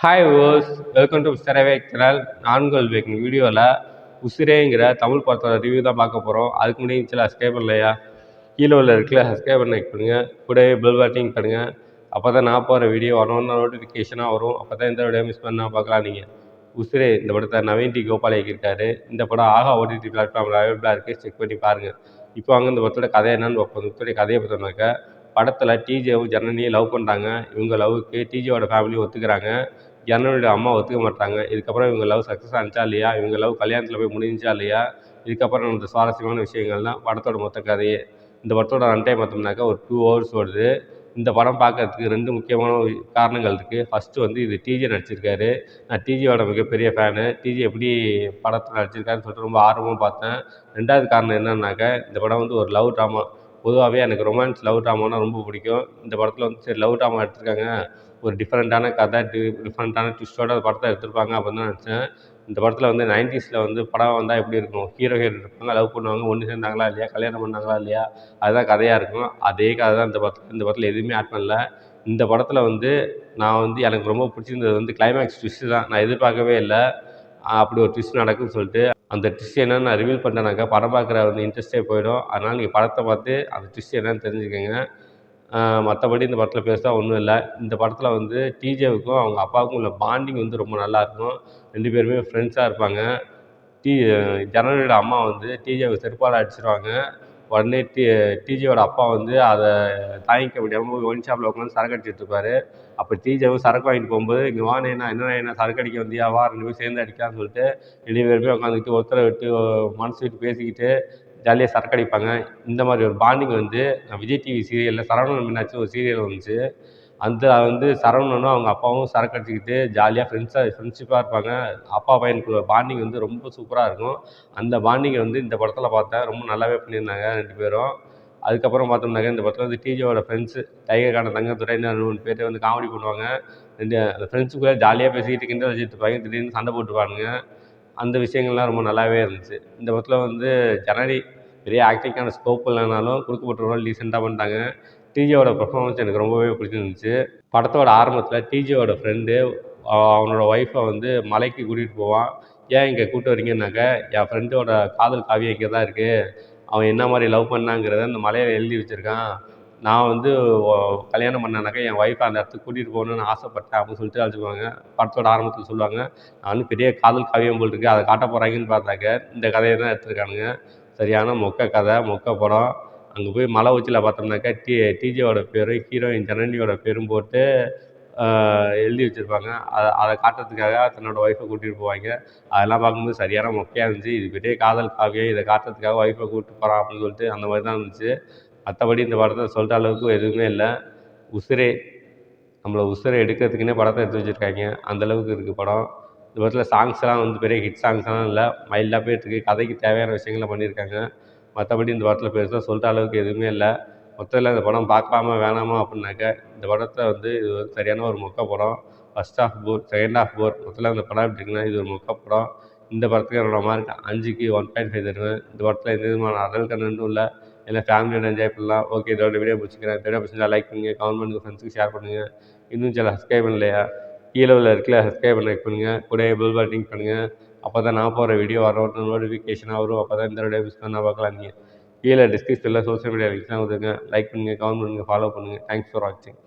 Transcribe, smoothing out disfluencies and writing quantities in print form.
Hi viewers, welcome to mister channel. நான்கு வைக்கும் வீடியோவில் உசிரேங்கிற தமிழ் படத்தோட ரிவ்யூ தான் பார்க்க போகிறோம். அதுக்கு முன்னாடி சில சப்ஸ்கிரைபர் இல்லையா, கீழே உள்ள இருக்குல்ல சப்ஸ்கிரைபர் லைக் பண்ணுங்கள், கூடவே பெல் பட்டன் பண்ணுங்கள். அப்போ தான் நான் போகிற வீடியோ வரணும்னு நோட்டிஃபிகேஷனாக வரும். அப்போ தான் இந்த வீடியோ மிஸ் பண்ணால் பார்க்கலாம். நீங்கள் உசிரே இந்த படத்தை நவீன் டி கோபால் இயக்கியிருக்காரு. இந்த படம் ஆகா ஓடிடி பிளாட்ஃபார்மில் அவைலபிளாக இருக்குது, செக் பண்ணி பாருங்கள். இப்போ அங்கே இந்த படத்தோட கதை என்னன்னு பார்ப்போம். இந்த படத்தோடைய கதையை பார்த்தோம்னாக்கா, படத்தில் டிஜேவும் ஜனனியும் லவ் பண்ணுறாங்க. இவங்க லவ்வுக்கு டிஜேவோட ஃபேமிலி ஒத்துக்கிறாங்க, ஜனனியோட அம்மா ஒத்துக்க மாட்டாங்க. இதுக்கப்புறம் இவங்க லவ் சக்ஸஸ் ஆனிச்சா இல்லையா, இவங்க லவ் கல்யாணத்தில் போய் முடிஞ்சா இல்லையா, இதுக்கப்புறம் நடந்த சுவாரஸ்யமான விஷயங்கள் தான் படத்தோட மொத்த கதையே. இந்த படத்தோட ரன் டைம் பார்த்தோம்னாக்கா ஒரு 2 hours ஓடுது. இந்த படம் பார்க்கறதுக்கு 2 முக்கியமான காரணங்கள் இருக்குது. ஃபஸ்ட்டு வந்து இது டிஜே நடிச்சிருக்காரு. நான் டிஜேயோட மிகப்பெரிய ஃபேனு. டிஜே எப்படி படத்தில் நடிச்சிருக்காருன்னு சொல்லிட்டு ரொம்ப ஆர்வமாக பார்த்தேன். 2வது காரணம் என்னன்னாக்கா, இந்த படம் வந்து ஒரு லவ் ட்ராமா. பொதுவாகவே எனக்கு ரொமான்ஸ் லவ் ட்ராமானா ரொம்ப பிடிக்கும். இந்த படத்தில் வந்து சரி லவ் ட்ராமா எடுத்திருக்காங்க, ஒரு டிஃப்ரெண்ட்டான கதை, டிஃப்ரெண்ட்டான ட்விஸ்ட்டோட படத்தை எடுத்திருப்பாங்க அப்படின்னு தான் நினச்சேன். இந்த படத்தில் வந்து 90s வந்து படம் வந்தால் எப்படி இருக்கும், ஹீரோ ஹீரோயின் இருப்பாங்க, லவ் பண்ணுவாங்க, ஒன்று சேர்ந்தாங்களா இல்லையா, கல்யாணம் பண்ணாங்களா இல்லையா, அதுதான் கதையாக இருக்கும். அதே கதை தான் இந்த படத்தில் எதுவுமே ஆட் பண்ணல. இந்த படத்தில் வந்து நான் வந்து எனக்கு ரொம்ப பிடிச்சிருந்தது வந்து கிளைமேக்ஸ் ட்விஸ்ட்டு தான். நான் எதிர்பார்க்கவே இல்லை அப்படி ஒரு ட்விஸ்ட் நடக்குதுன்னு சொல்லிட்டு. அந்த ட்விஸ்ட் என்னன்னு நான் ரிவீல் பண்ணிட்டேனாக்கா படம் பார்க்குற வந்து இன்ட்ரெஸ்ட்டே போயிடும். அதனால் நீங்கள் படத்தை பார்த்து அந்த ட்விஸ்ட் என்னன்னு தெரிஞ்சுக்கங்க. மற்றபடி இந்த படத்தில் பெருசாக ஒன்றும் இல்லை. இந்த படத்தில் வந்து டிஜேவுக்கும் அவங்க அப்பாவுக்கும் உள்ள பாண்டிங் வந்து ரொம்ப நல்லாயிருக்கும். 2 பேருமே ஃப்ரெண்ட்ஸாக இருப்பாங்க. டி ஜனனியோட அம்மா வந்து டிஜேவை செருப்பால் அடிச்சிருவாங்க. உடனே டிஜேவோட அப்பா வந்து அதை தாங்கிக்க முடியாமல் ஒயின் ஷாப்பில் உட்காந்து சரக்கு அடிச்சிட்டு இருப்பாரு. அப்போ டிஜேவும் சரக்கு வாங்கிட்டு போகும்போது, இங்கே வா நைனா, என்ன சரக்கு அடிக்க வந்தியா, வா 2 பேரும் சேர்ந்து அடிக்கலாம்னு சொல்லிட்டு 2 பேருமே உட்காந்துக்கிட்டு ஒருத்தரை விட்டு மனசு விட்டு பேசிக்கிட்டு ஜாலியாக சரக்கு அடிப்பாங்க. இந்த மாதிரி ஒரு பாண்டிங் வந்து விஜய் டிவி சீரியலில் சரவணன் மீனாட்சின்னு ஒரு சீரியல் வந்துச்சு. அந்த வந்து சரவணனும் அவங்க அப்பாவும் சரக்கு அடிச்சுக்கிட்டு ஜாலியாக ஃப்ரெண்ட்ஷிப்பாக இருப்பாங்க. அப்பா பையனுக்குள்ள பாண்டிங் வந்து ரொம்ப சூப்பராக இருக்கும். அந்த பாண்டிங்கை வந்து இந்த படத்தில் பார்த்தேன். ரொம்ப நல்லாவே பண்ணியிருந்தாங்க 2 பேரும். அதுக்கப்புறம் பார்த்தோம்னாக்கா, இந்த படத்தில் வந்து டிஜேவோட ஃப்ரெண்ட்ஸு டைகர்கான தங்கத்துரை, இன்னும் 2, 3 பேர் வந்து காமெடி பண்ணுவாங்க. அந்த ஃப்ரெண்ட்ஸுக்குள்ளே ஜாலியாக பேசிக்கிட்டு கிண்டல் அடிச்சிட்டு இருப்பாங்க. திடீர்னு சண்டை போட்டுப்பானுங்க. அந்த விஷயங்கள்லாம் ரொம்ப நல்லாவே இருந்துச்சு. இந்த படத்தில் வந்து ஜனனி பெரிய ஆக்டிங்கான ஸ்கோப் இல்லைனாலும் கொடுக்கப்பட்ட ரோல் டீசெண்டாக பண்ணிட்டாங்க. டிஜேவோட பெர்ஃபார்மன்ஸ் எனக்கு ரொம்பவே பிடிச்சிருந்துச்சு. படத்தோட ஆரம்பத்தில் டிஜேவோட ஃப்ரெண்டு அவனோட ஒய்ஃபை வந்து மலைக்கு கூட்டிகிட்டு போவான். ஏன் இங்கே கூப்பிட்டு வரீங்கன்னாக்கா, என் ஃப்ரெண்டோட காதல் காவியம் இங்கே தான் இருக்குது, அவன் என்ன மாதிரி லவ் பண்ணாங்கிறத அந்த மலையில் எழுதி வச்சுருக்கான். நான் வந்து கல்யாணம் பண்ணேனாக்கா என் ஒய்ஃபை அந்த இடத்துக்கு கூட்டிகிட்டு போகணுன்னு ஆசைப்பட்டேன் அப்படின்னு சொல்லிட்டு அழைச்சிக்குவாங்க. படத்தோட ஆரம்பத்தில் சொல்லுவாங்க. நான் வந்து பெரிய காதல் காவியம் போல் இருக்குது, அதை காட்ட போகிறாங்கன்னு பார்த்தாக்க இந்த கதையை தான் எடுத்துருக்கானுங்க. சரியான மொக்க கதை, மொக்க படம். அங்கே போய் மலை உச்சியில் பார்த்தோம்னாக்கா டிஜேவோட பேரும் ஹீரோயின் ஜனனியோட பேரும் போட்டு எழுதி வச்சுருப்பாங்க. அதை காட்டுறதுக்காக தன்னோட ஒய்ஃபை கூட்டிகிட்டு போவாங்க. அதெல்லாம் பார்க்கும்போது சரியான மொக்கையாக இருந்துச்சு. இது பெரிய காதல் காவியம், இதை காட்டுறதுக்காக ஒய்ஃபை கூப்பிட்டு போகிறான் அப்படின்னு சொல்லிட்டு அந்த மாதிரி தான் இருந்துச்சு. மற்றபடி இந்த படத்தை சொல்கிற அளவுக்கு எதுவுமே இல்லை. உசிரே நம்மளை உசிரை எடுக்கிறதுக்குன்னே படத்தை எடுத்து வச்சுருக்காங்க, அந்தளவுக்கு இருக்குது படம். இந்த படத்தில் சாங்ஸ்லாம் வந்து பெரிய ஹிட் சாங்ஸ்லாம் இல்லை, மைல்டாக போயிட்டுருக்கு. கதைக்கு தேவையான விஷயங்களை பண்ணியிருக்காங்க. மற்றபடி இந்த படத்தில் பெருசாக சொல்கிற அளவுக்கு எதுவுமே இல்லை. மொத்தத்தில் இந்த படம் பார்க்கலாமா வேணாமா அப்படின்னாக்க, இந்த படத்தை வந்து இது வந்து சரியான ஒரு மொக்க படம். ஃபர்ஸ்ட் ஹாஃப் போர், செகண்ட் ஹாஃப் போர். மொத்தத்தில் இந்த படம் எப்படி இருக்குன்னா, இது ஒரு மொக்க படம். இந்த படத்துக்கு என்னோட மார்க் 5க்கு 1.5 தருவேன். இந்த படத்தில் எந்த விதமான அடல் கண்டென்ட்டும் இல்லை, எல்லாம் ஃபேமிலியோட என்ஜாய் பண்ணலாம். ஓகே, இதோட வீடியோ பிடிச்சிக்கிறேன். இந்த வீடியோ பிடிச்சிருந்தா லைக் பண்ணுங்கள், கமெண்ட் பண்ணுங்கள், ஃப்ரெண்ட்ஸுக்கு ஷேர் பண்ணுங்கள். இன்னும் சில சப்ஸ்கிரைப் பண்ணலையா, கீழே உள்ள இருக்குல்ல சப்ஸ்கிரைப் பண்ண லைக் பண்ணுங்கள், கூடவே பெல் பட்டன் பண்ணுங்கள். அப்போ தான் நான் போகிற வீடியோ வர நோட்டிஃபிகேஷனாக வரும். அப்போ தான் இந்த வீடியோ மிஸ் பண்ணால் பார்க்கலாம். நீங்கள் கீழே டிஸ்கிரிப்ஷனில் சோஷியல் மீடியா லிங்க்ஸ்லாம் கொடுத்துருங்க. லைக் பண்ணுங்கள், கமெண்ட் பண்ணுங்கள், ஃபாலோ பண்ணுங்கள். தேங்க்ஸ் ஃபார் வாட்சிங்.